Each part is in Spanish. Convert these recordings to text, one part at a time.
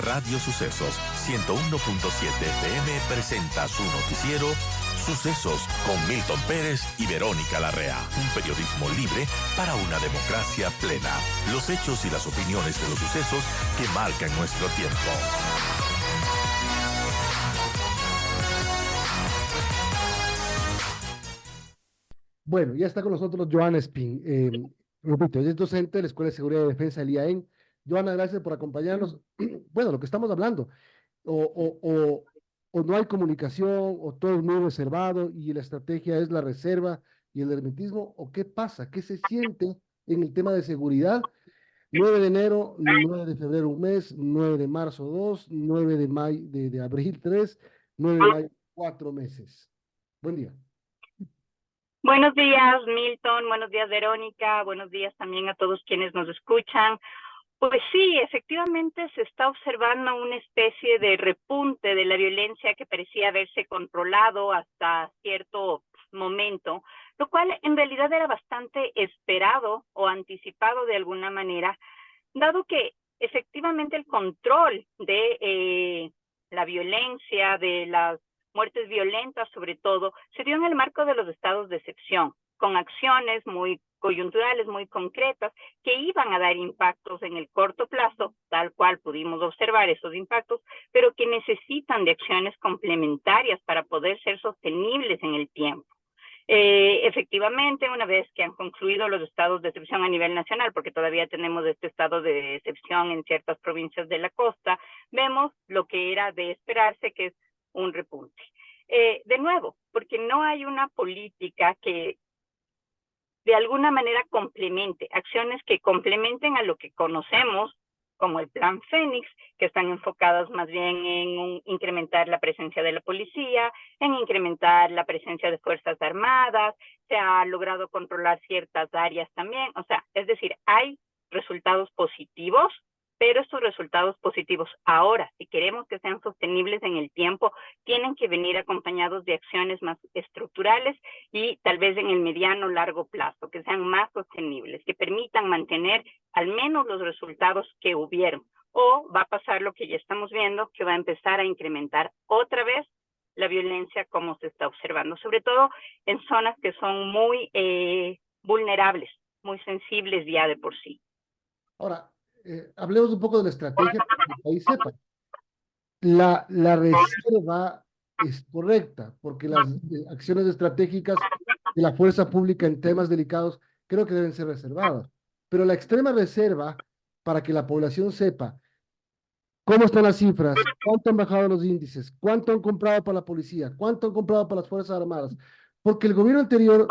Radio Sucesos 101.7 FM presenta su noticiero Sucesos con Milton Pérez y Verónica Larrea. Un periodismo libre para una democracia plena. Los hechos y las opiniones de los sucesos que marcan nuestro tiempo. Bueno, ya está con nosotros Joana Espín. Repito, ella es docente de la Escuela de Seguridad y Defensa del IAEN. Joana, gracias por acompañarnos. Bueno, lo que estamos hablando, o, o, o, o no hay comunicación, o todo es muy reservado y la estrategia es la reserva y el hermetismo, o qué pasa, qué se siente en el tema de seguridad. 9 de enero, 9 de febrero un mes, 9 de marzo 2, 9 de, de abril 3, 9 de mayo 4 meses. Buen día. Buenos días, Milton. Buenos días, Verónica. Buenos días también a todos quienes nos escuchan. Pues sí, efectivamente se está observando una especie de repunte de la violencia que parecía haberse controlado hasta cierto momento, lo cual en realidad era bastante esperado o anticipado de alguna manera, dado que efectivamente el control de la violencia, de las muertes violentas sobre todo, se dio en el marco de los estados de excepción, con acciones muy coyunturales, muy concretas, que iban a dar impactos en el corto plazo, tal cual pudimos observar esos impactos, pero que necesitan de acciones complementarias para poder ser sostenibles en el tiempo. Efectivamente, una vez que han concluido los estados de excepción a nivel nacional, porque todavía tenemos este estado de excepción en ciertas provincias de la costa, vemos lo que era de esperarse, que es un repunte. De nuevo, porque no hay una política que de alguna manera complemente, acciones que complementen a lo que conocemos como el Plan Fénix, que están enfocadas más bien en incrementar la presencia de la policía, en incrementar la presencia de Fuerzas Armadas, se ha logrado controlar ciertas áreas también, o sea, es decir, hay resultados positivos, pero estos resultados positivos ahora, si queremos que sean sostenibles en el tiempo, tienen que venir acompañados de acciones más estructurales y tal vez en el mediano largo plazo, que sean más sostenibles, que permitan mantener al menos los resultados que hubieron. O va a pasar lo que ya estamos viendo, que va a empezar a incrementar otra vez la violencia como se está observando, sobre todo en zonas que son muy vulnerables, muy sensibles ya de por sí. Ahora, hablemos un poco de la estrategia para que el país sepa. La reserva es correcta, porque las acciones estratégicas de la fuerza pública en temas delicados creo que deben ser reservadas. Pero la extrema reserva, para que la población sepa cómo están las cifras, cuánto han bajado los índices, cuánto han comprado para la policía, cuánto han comprado para las Fuerzas Armadas, porque el gobierno anterior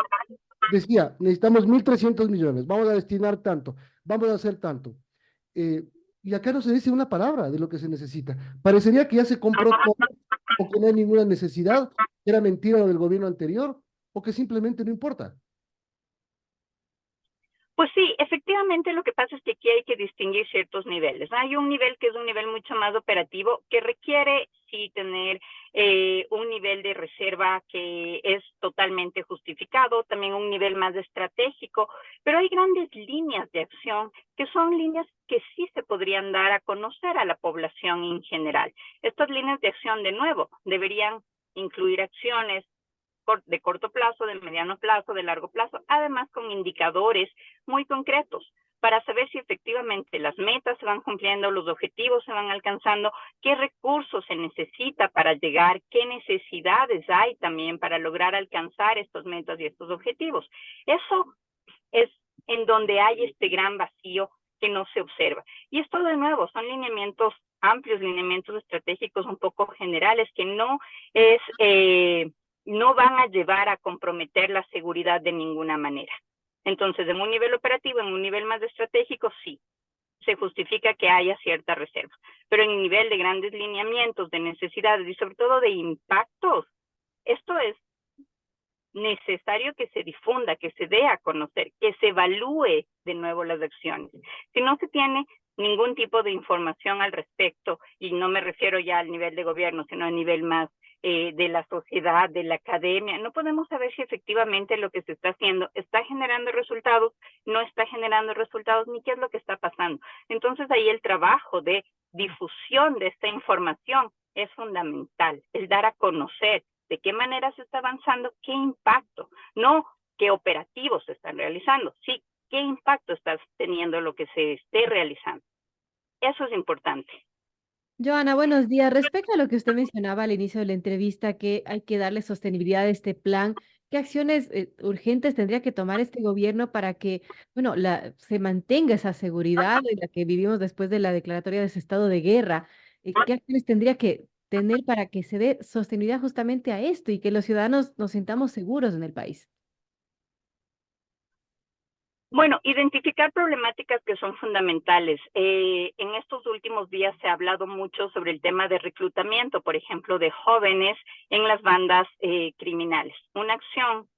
decía, necesitamos 1.300 millones, vamos a destinar tanto, vamos a hacer tanto. Eh, y acá no se dice una palabra de lo que se necesita. Parecería que ya se compró todo, o que no hay ninguna necesidad, que era mentira lo del gobierno anterior, o que simplemente no importa. Pues sí, efectivamente lo que pasa es que aquí hay que distinguir ciertos niveles. Hay un nivel que es un nivel mucho más operativo, que requiere sí tener un nivel de reserva que es totalmente justificado, también un nivel más estratégico, pero hay grandes líneas de acción que son líneas que sí se podrían dar a conocer a la población en general. Estas líneas de acción, de nuevo, deberían incluir acciones de corto plazo, de mediano plazo, de largo plazo, además con indicadores muy concretos para saber si efectivamente las metas se van cumpliendo, los objetivos se van alcanzando, qué recursos se necesita para llegar, qué necesidades hay también para lograr alcanzar estas metas y estos objetivos. Eso es en donde hay este gran vacío que no se observa. Y esto de nuevo son lineamientos amplios, lineamientos estratégicos un poco generales que no es... no van a llevar a comprometer la seguridad de ninguna manera. Entonces, en un nivel operativo, en un nivel más estratégico, sí, se justifica que haya cierta reserva. Pero en el nivel de grandes lineamientos, de necesidades y sobre todo de impactos, esto es necesario que se difunda, que se dé a conocer, que se evalúe de nuevo las acciones. Si no se tiene ningún tipo de información al respecto, y no me refiero ya al nivel de gobierno, sino a nivel más de la sociedad, de la academia, no podemos saber si efectivamente lo que se está haciendo está generando resultados, no está generando resultados, ni qué es lo que está pasando. Entonces ahí el trabajo de difusión de esta información es fundamental, el dar a conocer de qué manera se está avanzando, qué impacto, no qué operativos se están realizando, sí, qué impacto está teniendo lo que se esté realizando. Eso es importante. Joana, buenos días. Respecto a lo que usted mencionaba al inicio de la entrevista, que hay que darle sostenibilidad a este plan, ¿qué acciones urgentes tendría que tomar este gobierno para que, bueno, se mantenga esa seguridad en la que vivimos después de la declaratoria de ese estado de guerra? ¿Qué acciones tendría que tener para que se dé sostenibilidad justamente a esto y que los ciudadanos nos sintamos seguros en el país? Bueno, identificar problemáticas que son fundamentales. En estos últimos días se ha hablado mucho sobre el tema de reclutamiento, por ejemplo, de jóvenes en las bandas criminales. Una acción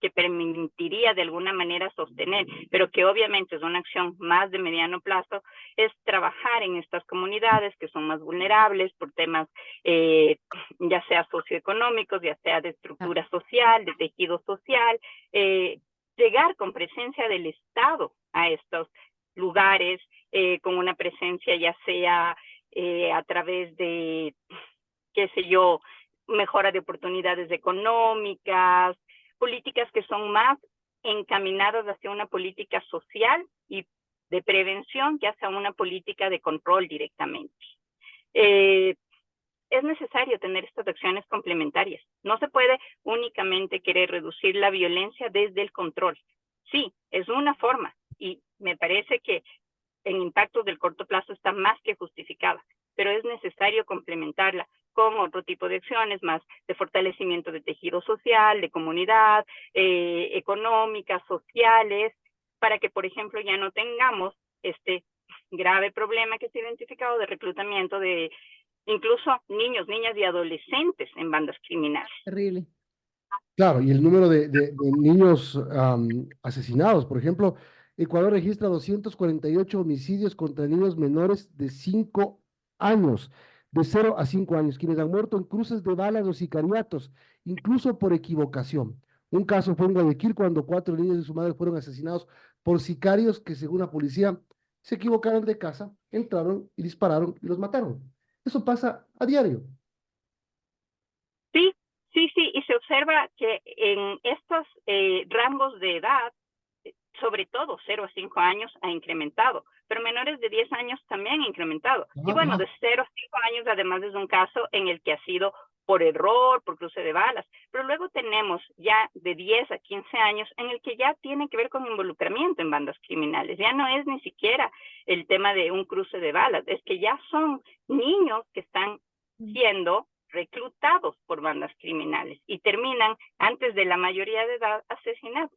que permitiría de alguna manera sostener, pero que obviamente es una acción más de mediano plazo, es trabajar en estas comunidades que son más vulnerables por temas ya sea socioeconómicos, ya sea de estructura social, de tejido social, llegar con presencia del Estado a estos lugares, con una presencia ya sea a través de, qué sé yo, mejora de oportunidades económicas, políticas que son más encaminadas hacia una política social y de prevención que hacia una política de control directamente. Es necesario tener estas acciones complementarias. No se puede únicamente querer reducir la violencia desde el control. Sí, es una forma y me parece que en impactos del corto plazo está más que justificada, pero es necesario complementarla con otro tipo de acciones más de fortalecimiento de tejido social, de comunidad, económicas, sociales, para que, por ejemplo, ya no tengamos este grave problema que se ha identificado de reclutamiento de incluso niños, niñas y adolescentes en bandas criminales. Terrible. Claro, y el número de niños asesinados, por ejemplo, Ecuador registra 248 homicidios contra niños menores de 5 años, de 0 a 5 años, quienes han muerto en cruces de balas o sicariatos, incluso por equivocación. Un caso fue en Guayaquil cuando 4 niños y su madre fueron asesinados por sicarios que, según la policía, se equivocaron de casa, entraron y dispararon y los mataron. Eso pasa a diario. Sí, sí, y se observa que en estos rangos de edad, sobre todo 0 a 5 años, ha incrementado, pero menores de 10 años también ha incrementado. Y bueno, de 0 a 5 años además es un caso en el que ha sido por error, por cruce de balas, pero luego tenemos ya de 10 a 15 años en el que ya tiene que ver con involucramiento en bandas criminales, ya no es ni siquiera el tema de un cruce de balas, es que ya son niños que están siendo reclutados por bandas criminales y terminan antes de la mayoría de edad asesinados.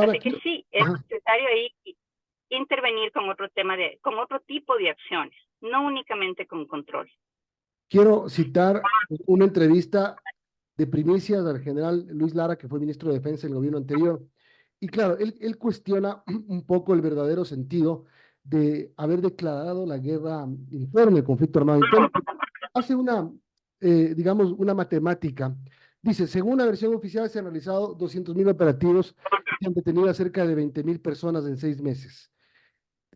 Así que sí, es necesario ahí intervenir con otro tema con otro tipo de acciones, no únicamente con control. Quiero citar una entrevista de primicias al general Luis Lara, que fue ministro de Defensa del gobierno anterior. Y claro, él cuestiona un poco el verdadero sentido de haber declarado la guerra interna, el conflicto armado interno. Hace digamos, una matemática. Dice, según la versión oficial, se han realizado 200.000 operativos y han detenido a cerca de 20.000 personas en 6 meses.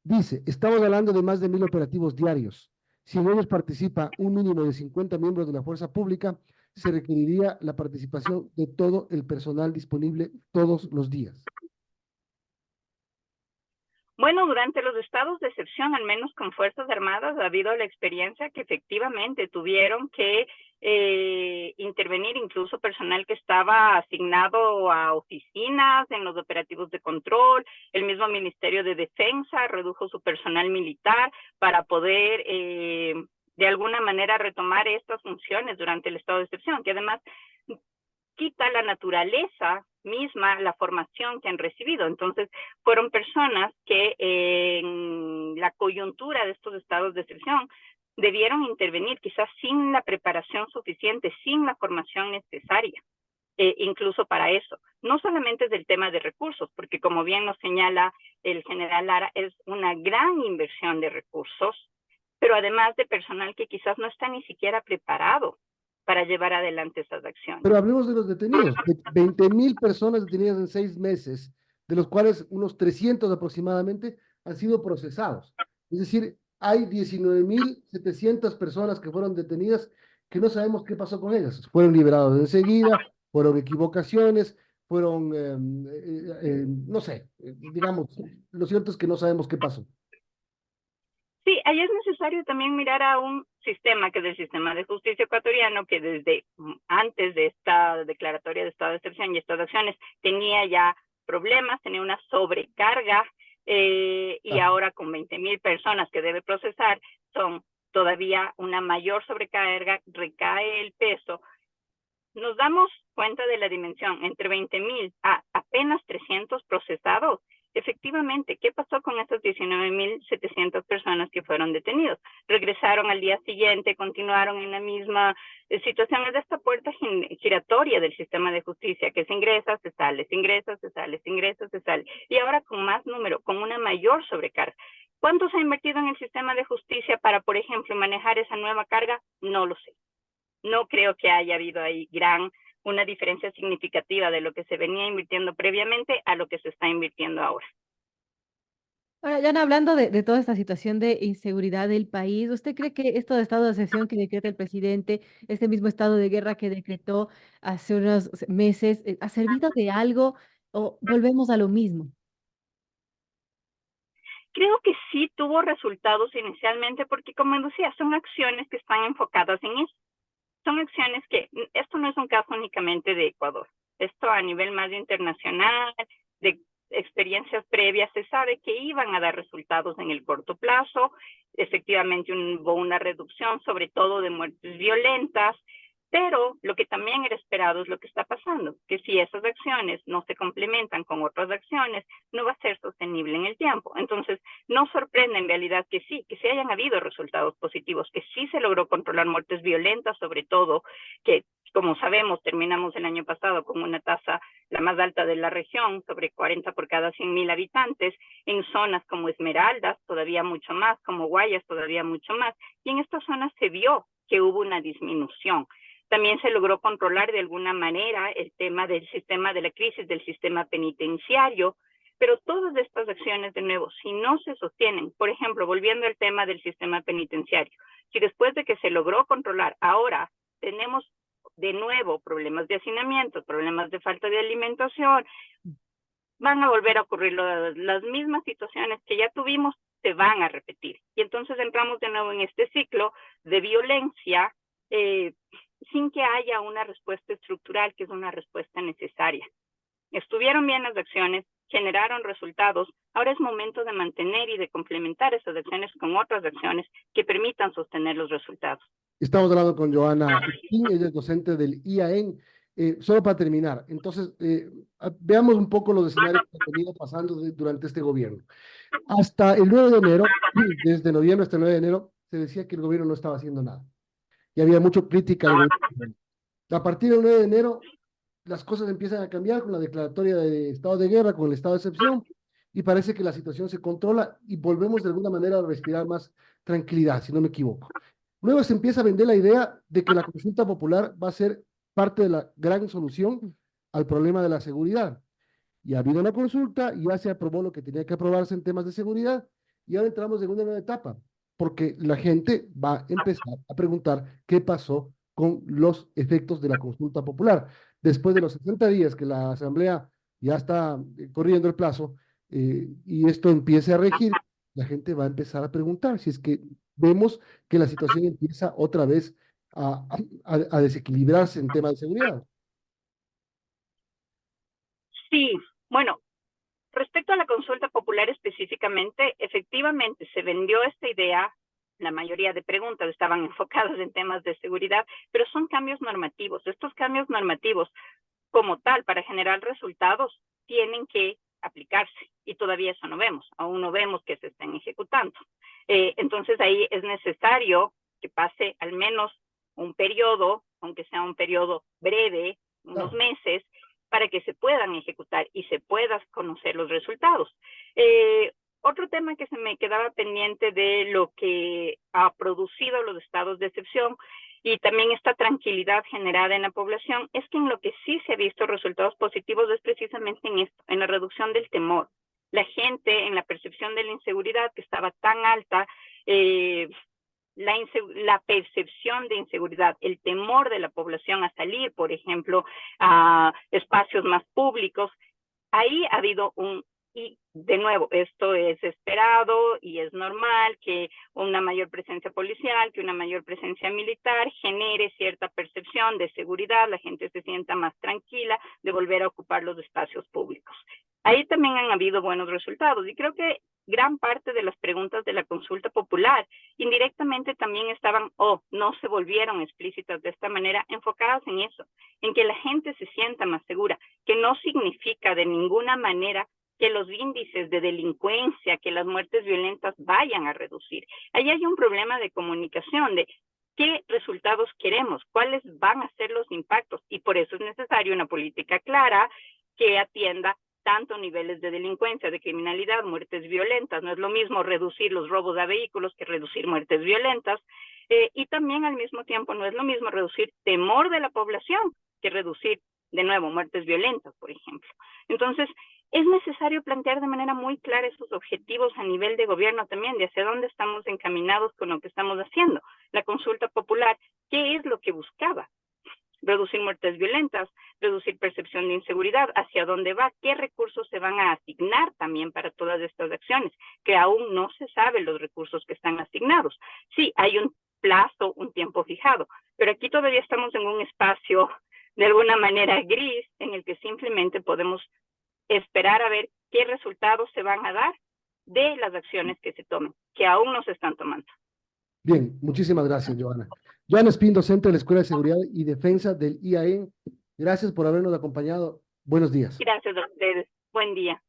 Dice, estamos hablando de más de 1.000 operativos diarios. Si en ellos participa un mínimo de 50 miembros de la fuerza pública, se requeriría la participación de todo el personal disponible todos los días. Bueno, durante los estados de excepción, al menos con Fuerzas Armadas, ha habido la experiencia que efectivamente tuvieron que intervenir incluso personal que estaba asignado a oficinas en los operativos de control. El mismo Ministerio de Defensa redujo su personal militar para poder de alguna manera retomar estas funciones durante el estado de excepción, que además quita la naturaleza misma, la formación que han recibido. Entonces, fueron personas que en la coyuntura de estos estados de excepción debieron intervenir quizás sin la preparación suficiente, sin la formación necesaria, incluso para eso. No solamente es del tema de recursos, porque como bien nos señala el general Lara, es una gran inversión de recursos, pero además de personal que quizás no está ni siquiera preparado para llevar adelante estas acciones. Pero hablemos de los detenidos. 20.000 personas detenidas en 6 meses, de los cuales unos 300 aproximadamente han sido procesados. Es decir, hay 19.700 personas que fueron detenidas que no sabemos qué pasó con ellas. Fueron liberados enseguida, fueron equivocaciones, fueron, no sé, digamos, lo cierto es que no sabemos qué pasó. Sí, ahí es necesario también mirar a un sistema que es el sistema de justicia ecuatoriano, que desde antes de esta declaratoria de estado de excepción y estado de acciones tenía ya problemas, tenía una sobrecarga, y ahora con 20.000 personas que debe procesar, son todavía una mayor sobrecarga, recae el peso. Nos damos cuenta de la dimensión, entre 20.000 a apenas 300 procesados. Efectivamente, ¿qué pasó con esas 19.700 personas que fueron detenidos? Regresaron al día siguiente, continuaron en la misma situación. Es de esta puerta giratoria del sistema de justicia, que se ingresa, se sale, se ingresa, se sale, se ingresa, se sale. Y ahora con más número, con una mayor sobrecarga. ¿Cuánto se ha invertido en el sistema de justicia para, por ejemplo, manejar esa nueva carga? No lo sé. No creo que haya habido ahí una diferencia significativa de lo que se venía invirtiendo previamente a lo que se está invirtiendo ahora. Ahora, Yana, hablando de toda esta situación de inseguridad del país, ¿usted cree que esto de estado de excepción que decreta el presidente, este mismo estado de guerra que decretó hace unos meses, ha servido de algo o volvemos a lo mismo? Creo que sí tuvo resultados inicialmente porque, como decía, son acciones que están enfocadas en eso. Son acciones que, esto no es un caso únicamente de Ecuador, esto a nivel más internacional, de experiencias previas, se sabe que iban a dar resultados en el corto plazo. Efectivamente hubo una reducción, sobre todo de muertes violentas, pero lo que también era esperado es lo que está pasando, que si esas acciones no se complementan con otras acciones, no va a ser sostenible en el tiempo. Entonces, no sorprende en realidad que sí hayan habido resultados positivos, que sí se logró controlar muertes violentas, sobre todo, que como sabemos, terminamos el año pasado con una tasa la más alta de la región, sobre 40 por cada 100.000 habitantes, en zonas como Esmeraldas, todavía mucho más, como Guayas, todavía mucho más, y en estas zonas se vio que hubo una disminución. También se logró controlar de alguna manera el tema del sistema de la crisis del sistema penitenciario, pero todas estas acciones, de nuevo, si no se sostienen, por ejemplo, volviendo al tema del sistema penitenciario, si después de que se logró controlar, ahora tenemos de nuevo problemas de hacinamiento, problemas de falta de alimentación, van a volver a ocurrir las mismas situaciones que ya tuvimos, se van a repetir. Y entonces entramos de nuevo en este ciclo de violencia, sin que haya una respuesta estructural, que es una respuesta necesaria. Estuvieron bien las acciones, generaron resultados, ahora es momento de mantener y de complementar esas acciones con otras acciones que permitan sostener los resultados. Estamos hablando con Joana Espín, ella es docente del IAEN. Solo para terminar, entonces, veamos un poco los escenarios que han venido pasando durante este gobierno. Hasta el 9 de enero, desde noviembre hasta el 9 de enero, se decía que el gobierno no estaba haciendo nada. Y había mucha crítica al gobierno. A partir del 9 de enero, las cosas empiezan a cambiar con la declaratoria de estado de guerra, con el estado de excepción, y parece que la situación se controla y volvemos de alguna manera a respirar más tranquilidad, si no me equivoco. Luego se empieza a vender la idea de que la consulta popular va a ser parte de la gran solución al problema de la seguridad. Y ha habido una consulta, y ya se aprobó lo que tenía que aprobarse en temas de seguridad, y ahora entramos en una nueva etapa, porque la gente va a empezar a preguntar qué pasó con los efectos de la consulta popular. Después de los 60 días que la Asamblea ya está corriendo el plazo, y esto empiece a regir, la gente va a empezar a preguntar si es que vemos que la situación empieza otra vez a desequilibrarse en temas de seguridad. Sí, bueno, respecto a la consulta popular específicamente, efectivamente se vendió esta idea, la mayoría de preguntas estaban enfocadas en temas de seguridad, pero son cambios normativos. Estos cambios normativos, como tal, para generar resultados, tienen que aplicarse y todavía eso no vemos, aún no vemos que se estén ejecutando. Entonces ahí es necesario que pase al menos un periodo, aunque sea un periodo breve, unos meses, para que se puedan ejecutar y se puedan conocer los resultados. Otro tema que se me quedaba pendiente de lo que ha producido los estados de excepción y también esta tranquilidad generada en la población es que en lo que sí se ha visto resultados positivos es precisamente en esto, en la reducción del temor. La gente, en la percepción de la inseguridad que estaba tan alta, la percepción de inseguridad, el temor de la población a salir, por ejemplo, a espacios más públicos. Ahí ha habido y de nuevo, esto es esperado y es normal que una mayor presencia policial, que una mayor presencia militar genere cierta percepción de seguridad, la gente se sienta más tranquila de volver a ocupar los espacios públicos. Ahí también han habido buenos resultados y creo que gran parte de las preguntas de la consulta popular indirectamente también estaban no se volvieron explícitas de esta manera, enfocadas en eso, en que la gente se sienta más segura, que no significa de ninguna manera que los índices de delincuencia, que las muertes violentas vayan a reducir. Ahí hay un problema de comunicación, de qué resultados queremos, cuáles van a ser los impactos, y por eso es necesaria una política clara que atienda tanto niveles de delincuencia, de criminalidad, muertes violentas. No es lo mismo reducir los robos a vehículos que reducir muertes violentas. Y también al mismo tiempo no es lo mismo reducir temor de la población que reducir, de nuevo, muertes violentas, por ejemplo. Entonces, es necesario plantear de manera muy clara esos objetivos a nivel de gobierno también, de hacia dónde estamos encaminados con lo que estamos haciendo. La consulta popular, ¿qué es lo que buscaba? Reducir muertes violentas, reducir percepción de inseguridad, hacia dónde va, qué recursos se van a asignar también para todas estas acciones, que aún no se sabe los recursos que están asignados. Sí, hay un plazo, un tiempo fijado, pero aquí todavía estamos en un espacio de alguna manera gris en el que simplemente podemos esperar a ver qué resultados se van a dar de las acciones que se tomen, que aún no se están tomando. Bien, muchísimas gracias, Joana. Joana Espín, docente de la Escuela de Seguridad y Defensa del IAE. Gracias por habernos acompañado. Buenos días. Gracias a ustedes. Buen día.